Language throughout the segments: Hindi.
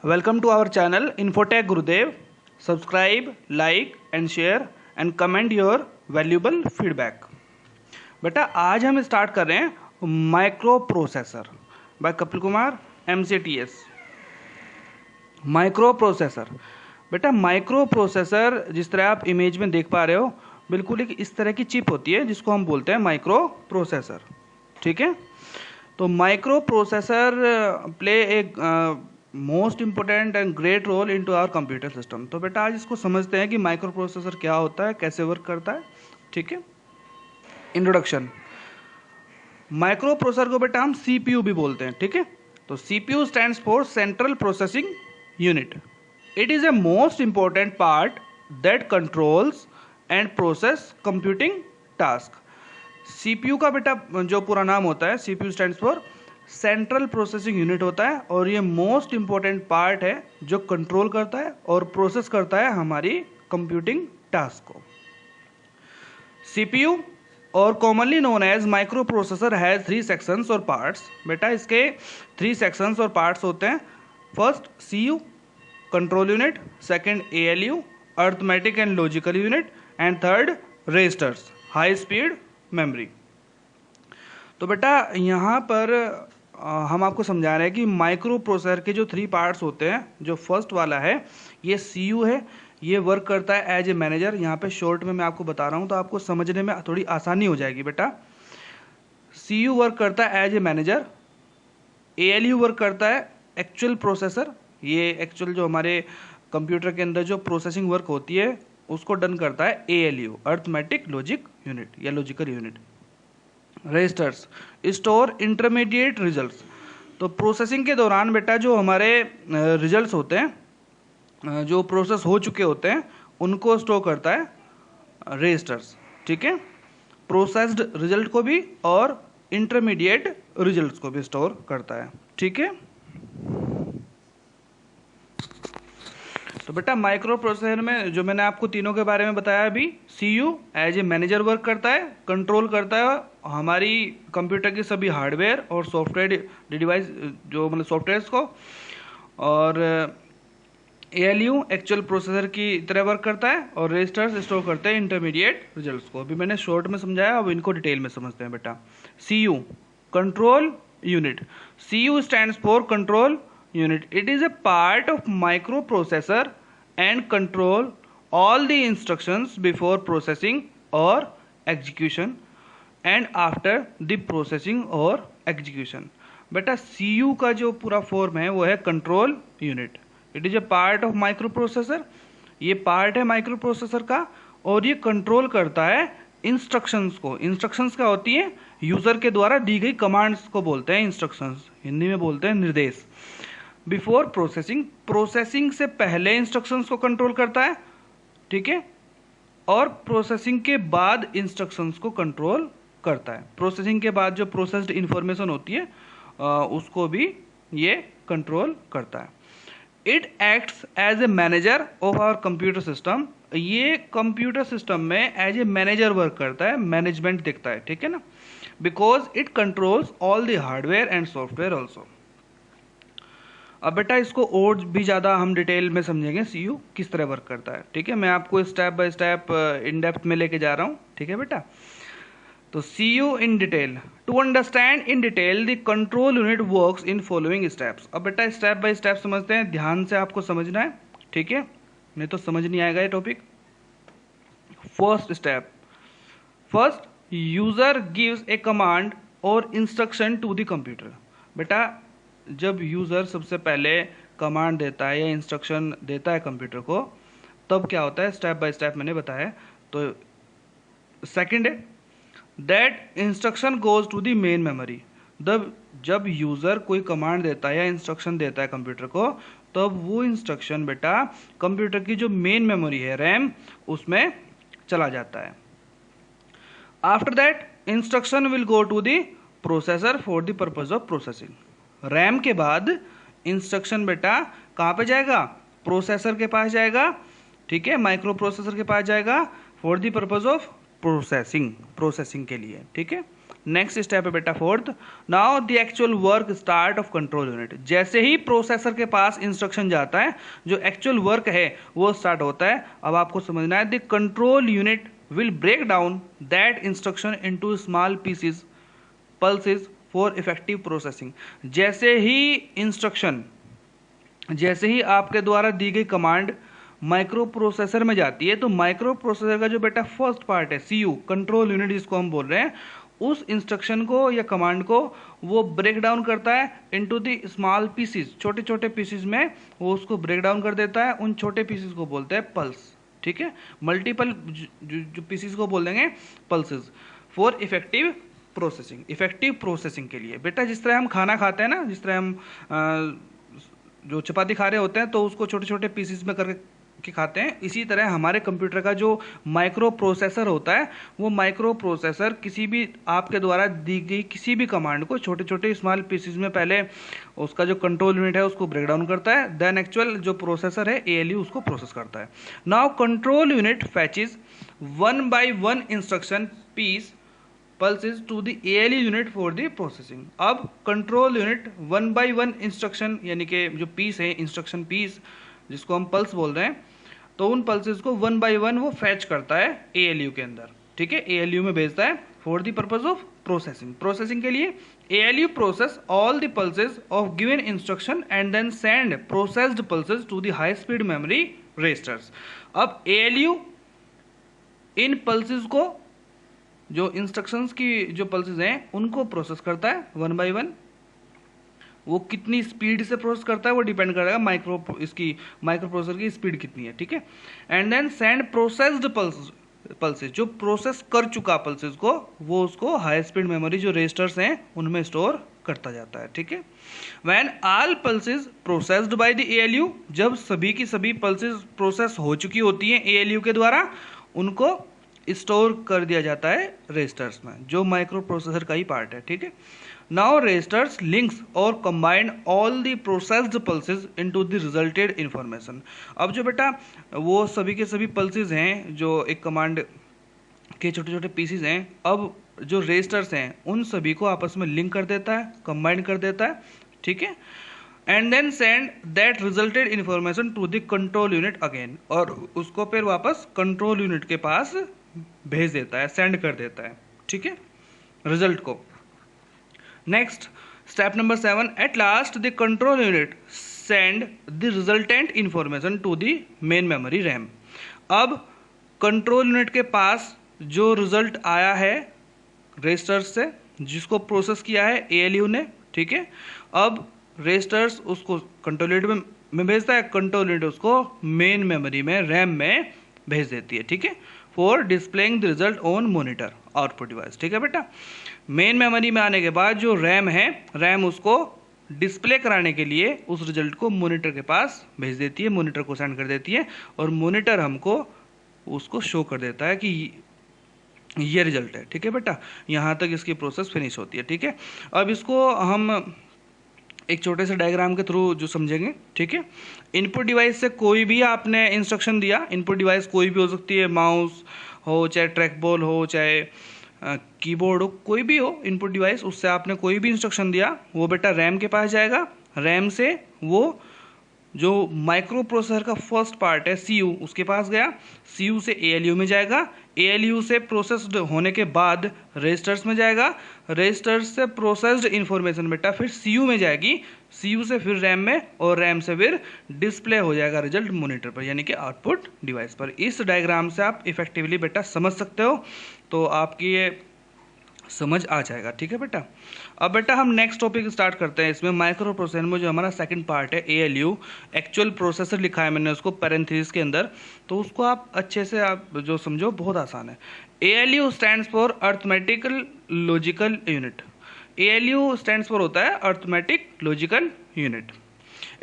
Welcome to our channel Infotech Gurudev. Subscribe, like and share and comment your valuable feedback. बेटा आज हम स्टार्ट कर रहे हैं micro processor by Kapil Kumar MCTS। Micro processor, बेटा माइक्रो प्रोसेसर जिस तरह आप इमेज में देख पा रहे हो बिल्कुल एक इस तरह की चिप होती है जिसको हम बोलते हैं माइक्रो प्रोसेसर। ठीक है, तो micro processor play a most important and great role into our computer system. तो बेटा आज इसको समझते हैं कि माइक्रो प्रोसेसर क्या होता है, कैसे वर्क करता है। ठीक है, इंट्रोडक्शन। माइक्रो प्रोसेसर को बेटा हम CPU भी बोलते हैं। ठीक है, तो CPU stands for central processing unit. It is a most important part that controls and process computing task. CPU का बेटा जो पूरा नाम होता है, CPU stands for central processing unit होता है और ये मोस्ट इंपॉर्टेंट पार्ट है जो कंट्रोल करता है और प्रोसेस करता है हमारी कंप्यूटिंग टास्क को। CPU और commonly known as micro processor has 3 sections और पार्ट्स। बेटा इसके 3 सेक्शंस और पार्ट्स होते हैं। First CU control unit, second ALU arithmetic and logical unit and third registers high speed memory. तो बेटा यहाँ पर हम आपको समझा रहे हैं कि माइक्रो प्रोसेसर के जो 3 पार्ट्स होते हैं, जो फर्स्ट वाला है ये CU है, ये वर्क करता है एज ए मैनेजर। यहाँ पे शॉर्ट में मैं आपको बता रहा हूँ तो आपको समझने में थोड़ी आसानी हो जाएगी। बेटा CU वर्क करता है as a manager, ALU work करता है एक्चुअल प्रोसेसर, ये एक्चुअल जो हमारे कंप्यूटर के अंदर जो प्रोसेसिंग वर्क होती है उसको डन करता है ALU अर्थमेटिक लॉजिक यूनिट या logical unit. Registers store intermediate results. तो प्रोसेसिंग के दौरान बेटा जो हमारे रिजल्ट्स होते हैं, जो प्रोसेस हो चुके होते हैं, उनको स्टोर करता है रजिस्टर्स। ठीक है, प्रोसेस्ड रिजल्ट को भी और इंटरमीडिएट रिजल्ट्स को भी स्टोर करता है। ठीक है, तो बेटा माइक्रो प्रोसेसर में जो मैंने आपको तीनों के बारे में बताया अभी, CU as a manager work करता है, कंट्रोल करता है हमारी कंप्यूटर की सभी हार्डवेयर और सॉफ्टवेयर डिवाइस जो मतलब सॉफ्टवेयर्स को, और ALU एक्चुअल प्रोसेसर की तरह वर्क करता है और रजिस्टर्स स्टोर करते हैं इंटरमीडिएट रिजल्ट्स को। अभी मैंने शॉर्ट में समझाया, अब इनको डिटेल में समझते हैं। बेटा CU control unit, CU stands for control unit. It is a part of microprocessor and control all the instructions before processing or execution and after the processing or execution. बेटा CU का जो पूरा फॉर्म है वो है control unit. It is a part of microprocessor, ये पार्ट है माइक्रोप्रोसेसर का और ये कंट्रोल करता है इंस्ट्रक्शंस को। इंस्ट्रक्शंस क्या होती है? यूजर के द्वारा दी गई कमांड्स को बोलते हैं इंस्ट्रक्शंस, हिंदी में बोलते हैं निर्देश। बिफोर प्रोसेसिंग, प्रोसेसिंग से पहले इंस्ट्रक्शंस को कंट्रोल करता है। ठीक है, और प्रोसेसिंग के बाद इंस्ट्रक्शंस को कंट्रोल करता है। प्रोसेसिंग के बाद जो प्रोसेस्ड इंफॉर्मेशन होती है उसको भी ये कंट्रोल करता है। It acts as a manager of our computer system. ये कंप्यूटर सिस्टम में एज ए मैनेजर वर्क करता है, मैनेजमेंट देखता है। ठीक है ना, because it controls all the hardware and software also. अब बेटा इसको और भी ज़्यादा हम डिटेल में समझेंगे CU किस तरह वर्क करता है। ठीक है, मैं आपको step by step in depth में लेके जा रहा हूँ। ठीक है बेटा, तो CU in detail. To understand in detail the control unit works in following steps. अब बेटा स्टेप बाय स्टेप समझते हैं, ध्यान से आपको समझना है। ठीक है, नहीं तो समझ नहीं आएगा ये topic. First step, first user gives ए कमांड और इंस्ट्रक्शन टू द कंप्यूटर। बेटा जब यूज़र सबसे पहले कमांड देता है या इंस्ट्रक्शन देता है कंप्यूटर को, तब क्या होता है स्टेप बाय स्टेप मैंने बताया। तो सेकंड है that instruction goes to the main memory. जब यूज़र कोई कमांड देता है या इंस्ट्रक्शन देता है कंप्यूटर को, तब वो इंस्ट्रक्शन बेटा कंप्यूटर की जो मेन मेमोरी है रैम, उसमें चला जाता है। After that instruction will go to the processor for the purpose of processing. RAM के बाद इंस्ट्रक्शन बेटा कहाँ पे जाएगा? प्रोसेसर के पास जाएगा। ठीक है, माइक्रो प्रोसेसर के पास जाएगा for the purpose of processing, processing के लिए। ठीक है, नेक्स्ट स्टेप है बेटा fourth, now the actual work start of control unit. जैसे ही प्रोसेसर के पास इंस्ट्रक्शन जाता है, जो एक्चुअल वर्क है वो स्टार्ट होता है। अब आपको समझना है, the control unit will break down that instruction into small pieces pulses for effective processing. जैसे ही आपके द्वारा दी गई कमांड माइक्रो प्रोसेसर में जाती है, तो माइक्रो प्रोसेसर का जो बेटा फर्स्ट पार्ट है सीयू, कंट्रोल यूनिट जिसको हम बोल रहे हैं, उस इंस्ट्रक्शन को या कमांड को वो ब्रेक डाउन करता है इनटू द स्मॉल पीसेस, छोटे छोटे पीसेस में वो उसको ब्रेक डाउन कर देता है। उन छोटे पीसेस को बोलते हैं पल्स, ठीक है। मल्टीपल जो पीसेस को बोल देंगे pulses for effective processing. Effective processing के लिए बेटा, जिस तरह हम खाना खाते हैं ना, जिस तरह हम जो चपाती खा रहे होते हैं तो उसको छोटे छोटे पीसेस में करके खाते हैं, इसी तरह हमारे कंप्यूटर का जो माइक्रो प्रोसेसर होता है, वो माइक्रो प्रोसेसर किसी भी आपके द्वारा दी गई किसी भी कमांड को छोटे छोटे स्मॉल पीसेस में पहले उसका जो कंट्रोल यूनिट है उसको ब्रेक डाउन करता है, देन एक्चुअल जो प्रोसेसर है ALU उसको प्रोसेस करता है। Now control unit fetches 1 by 1 instruction piece pulses to the ALU unit for the processing। अब कंट्रोल यूनिट 1 by 1 इंस्ट्रक्शन यानी कि जो पीस है, इंस्ट्रक्शन पीस जिसको हम पल्स बोल रहे हैं, तो उन पल्सेस को 1 by 1 वो फैच करता है ALU के अंदर, ठीक है, ALU में भेजता है for the purpose of processing. Processing के लिए ALU process all the pulses of given instruction and then send processed pulses to the high speed memory registers. अब ALU इन पल्सेस को, जो इंस्ट्रक्शंस की जो पल्सेस हैं उनको प्रोसेस करता है 1 by 1। वो कितनी स्पीड से प्रोसेस करता है वो डिपेंड करेगा माइक्रो प्रोसेसर की स्पीड कितनी है, ठीक है। And then send processed pulses, जो प्रोसेस कर चुका पल्सेस को वो उसको हाई स्पीड मेमोरी जो रजिस्टर्स हैं उनमें स्टोर करता जाता है, ठीक है। When all pulses processed by the ALU, जब सभी की सभी पल्सेस प्रोसेस हो चुकी होती हैं ALU के द्वारा, उनको स्टोर कर दिया जाता है रजिस्टर्स में, जो माइक्रो प्रोसेसर का ही पार्ट है, ठीक है। नाउ रजिस्टर्स लिंक्स और combine all the processed pulses into the resulted information. अब जो बेटा वो सभी के सभी पल्सेस हैं जो एक कमांड के छोटे छोटे पीसेस हैं, अब जो रजिस्टर्स हैं उन सभी को आपस में लिंक कर देता है, कंबाइन कर देता है, ठीक है। And then send that resulted information to the control unit again, और उसको फिर वापस कंट्रोल यूनिट के पास भेज देता है, सेंड कर देता है, ठीक है, रिजल्ट को। Next step number 7, at last the control unit send the resultant information to the main memory RAM. अब कंट्रोल यूनिट के पास जो रिजल्ट आया है रजिस्टर्स से, जिसको प्रोसेस किया है ALU ने, ठीक है, अब रजिस्टर्स उसको कंट्रोल यूनिट में भेजता है, कंट्रोल यूनिट उसको मेन मेमोरी में रैम में भेज देती है, ठीक है, for displaying the result on monitor output device, ठीक है बेटा। मेन मेमोरी में आने के बाद जो रैम है, रैम उसको डिस्प्ले कराने के लिए उस रिजल्ट को मॉनिटर के पास भेज देती है, मॉनिटर को सेंड कर देती है, और मॉनिटर हमको उसको शो कर देता है कि ये रिजल्ट है, ठीक है बेटा। यहाँ तक इसकी प्रोसेस फिनिश होती है, ठीक है। अब इसको हम एक छोटे से डायग्राम के थ्रू जो समझेंगे, ठीक है। इनपुट डिवाइस से कोई भी आपने इंस्ट्रक्शन दिया, इनपुट डिवाइस कोई भी हो सकती है, माउस हो चाहे ट्रैक बॉल हो चाहे कीबोर्ड हो, कोई भी हो इनपुट डिवाइस, उससे आपने कोई भी इंस्ट्रक्शन दिया वो बेटा रैम के पास जाएगा, रैम से वो जो माइक्रो प्रोसेसर का फर्स्ट पार्ट है CU उसके पास गया, CU से ALU में जाएगा, ALU से प्रोसेस्ड होने के बाद रजिस्टर्स में जाएगा, रजिस्टर्स से प्रोसेस्ड इंफॉर्मेशन बेटा फिर CU में जाएगी, CU से फिर रैम में, और रैम से फिर डिस्प्ले हो जाएगा रिजल्ट मॉनिटर पर, यानी कि आउटपुट डिवाइस पर। इस डायग्राम से आप इफेक्टिवली बेटा समझ सकते हो, तो आपकी ये समझ आ जाएगा, ठीक है बेटा। अब बेटा हम नेक्स्ट टॉपिक स्टार्ट करते हैं। इसमें माइक्रो प्रोसेसर में जो हमारा सेकंड पार्ट है ALU, एक्चुअल प्रोसेसर लिखा है मैंने उसको पैरेंथेसिस के अंदर, तो उसको आप अच्छे से आप जो समझो, बहुत आसान है। ALU stands for arithmetical logical unit. ALU stands for होता है arithmetic logical unit.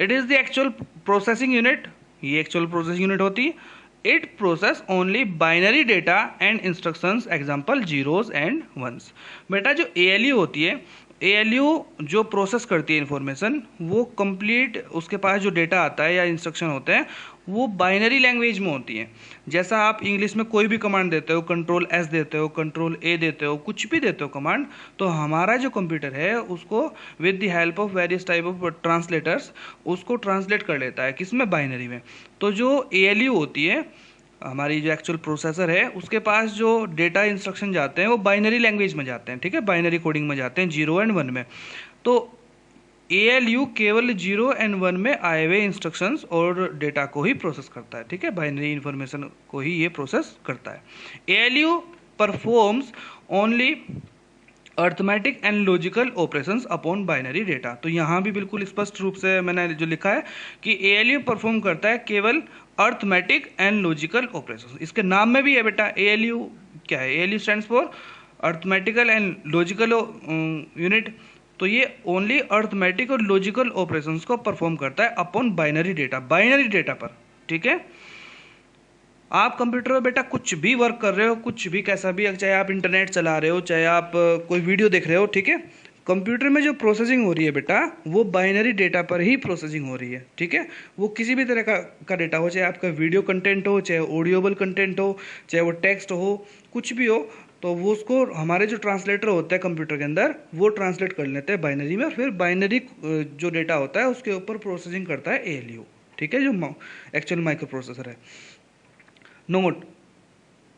It is the actual processing unit, ये एक्चुअल प्रोसेसिंग यूनिट होती है। It process only binary data and instructions, example zeros and ones. बेटा जो ALU होती है, ALU जो प्रोसेस करती है इन्फॉर्मेशन, वो कंप्लीट उसके पास जो डेटा आता है या इंस्ट्रक्शन होते हैं वो बाइनरी लैंग्वेज में होती हैं। जैसा आप इंग्लिश में कोई भी कमांड देते हो, कंट्रोल S देते हो, कंट्रोल A देते हो, कुछ भी देते हो कमांड, तो हमारा जो कंप्यूटर है उसको with the help of various type of translators उसको ट्रांसलेट कर लेता है, किसमें, बाइनरी में। तो जो ALU होती है, हमारी जो एक्चुअल प्रोसेसर है, उसके पास जो डेटा इंस्ट्रक्शन जाते हैं वो बाइनरी लैंग्वेज में जाते हैं, ठीक है, बाइनरी कोडिंग में जाते हैं, 0 एंड 1 में। तो ALU केवल 0 एंड 1 में आए हुए इंस्ट्रक्शंस और डेटा को ही प्रोसेस करता है, ठीक है, बाइनरी इंफॉर्मेशन को ही ये प्रोसेस करता है। ALU performs only arithmetic and logical operations upon binary data. तो यहाँ भी बिल्कुल स्पष्ट रूप से मैंने जो लिखा है कि ALU परफॉर्म करता है केवल अर्थमेटिक एंड लॉजिकल ऑपरेशंस। इसके नाम में भी है बेटा, ALU क्या है, ALU stands for arithmetical and logical unit. तो ये ओनली अर्थमेटिक और लॉजिकल ऑपरेशंस को परफॉर्म करता है upon binary data, binary data पर, ठीक है। आप कंप्यूटर में बेटा कुछ भी वर्क कर रहे हो, कुछ भी कैसा भी, चाहे आप इंटरनेट चला रहे हो, चाहे आप कोई वीडियो देख रहे हो, ठीक है, कंप्यूटर में जो प्रोसेसिंग हो रही है बेटा वो बाइनरी डेटा पर ही प्रोसेसिंग हो रही है, ठीक है। वो किसी भी तरह का डेटा हो, चाहे आपका वीडियो कंटेंट हो, चाहे ऑडियोबल कंटेंट हो, चाहे वो टेक्स्ट हो, कुछ भी हो, तो वो उसको हमारे जो ट्रांसलेटर होता है कंप्यूटर के अंदर वो ट्रांसलेट कर लेते हैं बाइनरी में, और फिर बाइनरी जो डेटा होता है उसके ऊपर प्रोसेसिंग करता है ALU, ठीक है, जो एक्चुअल माइक्रो प्रोसेसर है। Note,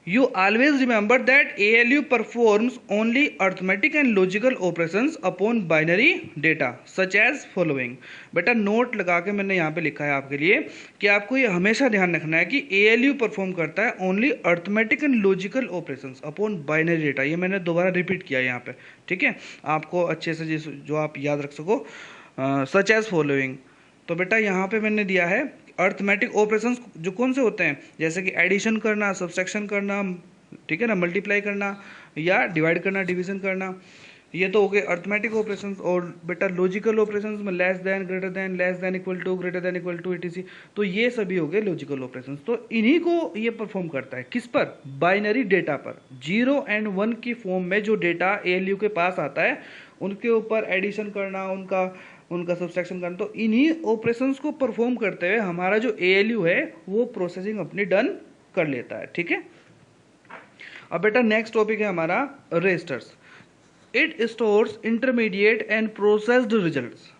you always remember that ALU performs only arithmetic and logical operations upon binary data such as following। बेटा नोट लगा के मैंने यहाँ पे लिखा है आपके लिए कि आपको ये हमेशा ध्यान रखना है कि ALU परफॉर्म करता है only arithmetic and logical operations upon binary data. ये मैंने दोबारा रिपीट किया यहाँ पे, ठीक है, आपको अच्छे से जो आप याद रख सको, सच एज फॉलोइंग। तो बेटा यहाँ पे मैंने दिया है अर्थमेटिक ऑपरेशंस जो कौन से होते हैं, जैसे कि एडिशन करना, सब्सट्रैक्शन करना, ठीक है ना, मल्टीप्लाई करना या डिवाइड करना, डिवीजन करना, ये तो हो गए अर्थमेटिक ऑपरेशंस। और बेटा लॉजिकल ऑपरेशंस में less than, greater than, less than equal to, greater than equal to, etc। तो ये सभी हो गए लॉजिकल ऑपरेशंस। तो इन्हीं को ये परफॉर्म करता है, किस पर, बाइनरी डेटा पर। 0 एंड 1 की फॉर्म में जो डेटा ALU के पास आता है उनके ऊपर एडिशन करना, उनका सब्सट्रैक्शन करना, तो इन्हीं ऑपरेशंस को परफॉर्म करते हुए हमारा जो ALU है वो प्रोसेसिंग अपनी डन कर लेता है, ठीक है। अब बेटा नेक्स्ट टॉपिक है हमारा registers. It stores intermediate and processed results.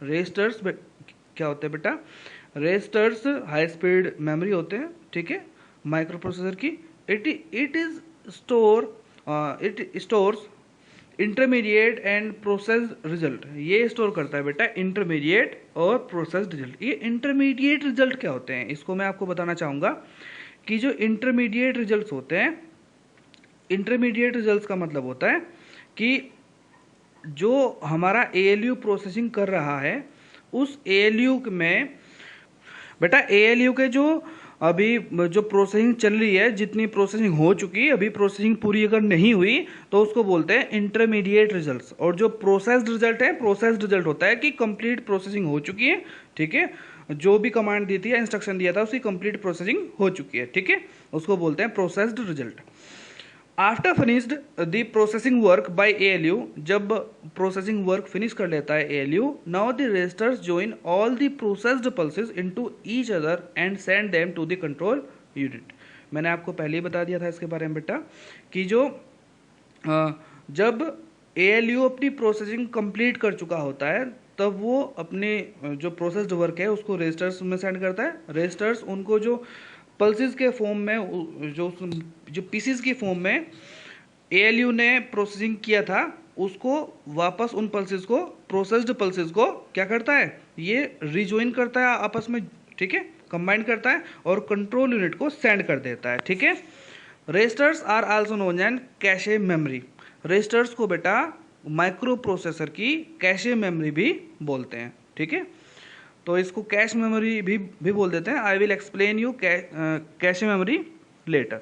Registers क्या होते हैं बेटा, रजिस्टर्स हाई स्पीड मेमोरी होते हैं, ठीक है, माइक्रो प्रोसेसर की। It stores intermediate and processed result. ये स्टोर करता है बेटा इंटरमीडिएट और प्रोसेस्ड रिजल्ट। ये इंटरमीडिएट रिजल्ट क्या होते हैं, इसको मैं आपको बताना चाहूँगा कि जो इंटरमीडिएट रिजल्ट्स होते हैं, इंटरमीडिएट रिजल्ट्स का मतलब होता है कि जो हमारा ALU प्रोसेसिंग कर रहा है उस ALU में बेटा, ALU के जो अभी जो प्रोसेसिंग चल रही है, जितनी प्रोसेसिंग हो चुकी है, अभी प्रोसेसिंग पूरी अगर नहीं हुई तो उसको बोलते हैं इंटरमीडिएट रिजल्ट्स। और जो प्रोसेस्ड रिजल्ट है, प्रोसेस्ड रिजल्ट होता है कि कंप्लीट प्रोसेसिंग हो चुकी है, ठीक है, जो भी कमांड दी थी या इंस्ट्रक्शन दिया था उसकी कंप्लीट प्रोसेसिंग हो चुकी है, ठीक है, उसको बोलते हैं processed result. After finished the processing work by ALU, जब प्रोसेसिंग वर्क फिनिश कर लेता है ALU, now the registers join all the processed pulses into each other and send them to the control unit. मैंने आपको पहले ही बता दिया था इसके बारे में बेटा कि जब ALU अपनी प्रोसेसिंग कंप्लीट कर चुका होता है तब वो अपने जो प्रोसेस्ड वर्क है उसको रजिस्टर्स में सेंड करता है। रजिस्टर्स उनको जो पल्सेस के फॉर्म में, जो पीसेस की फॉर्म में ALU ने प्रोसेसिंग किया था उसको वापस उन पल्सेस को, प्रोसेस्ड पल्सेस को क्या करता है, ये रिजॉइन करता है आपस में, ठीक है, कंबाइन करता है और कंट्रोल यूनिट को सेंड कर देता है, ठीक है। Registers are also known as cache memory. Registers को बेटा माइक्रो प्रोसेसर की कैशे मेमोरी भी बोलते हैं, ठीक है, तो इसको कैश मेमोरी भी बोल देते हैं। I will explain you cache memory later.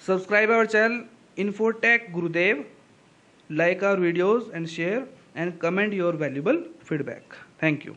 Subscribe our channel Infotech Gurudev, like our videos and share and comment your valuable feedback. Thank you.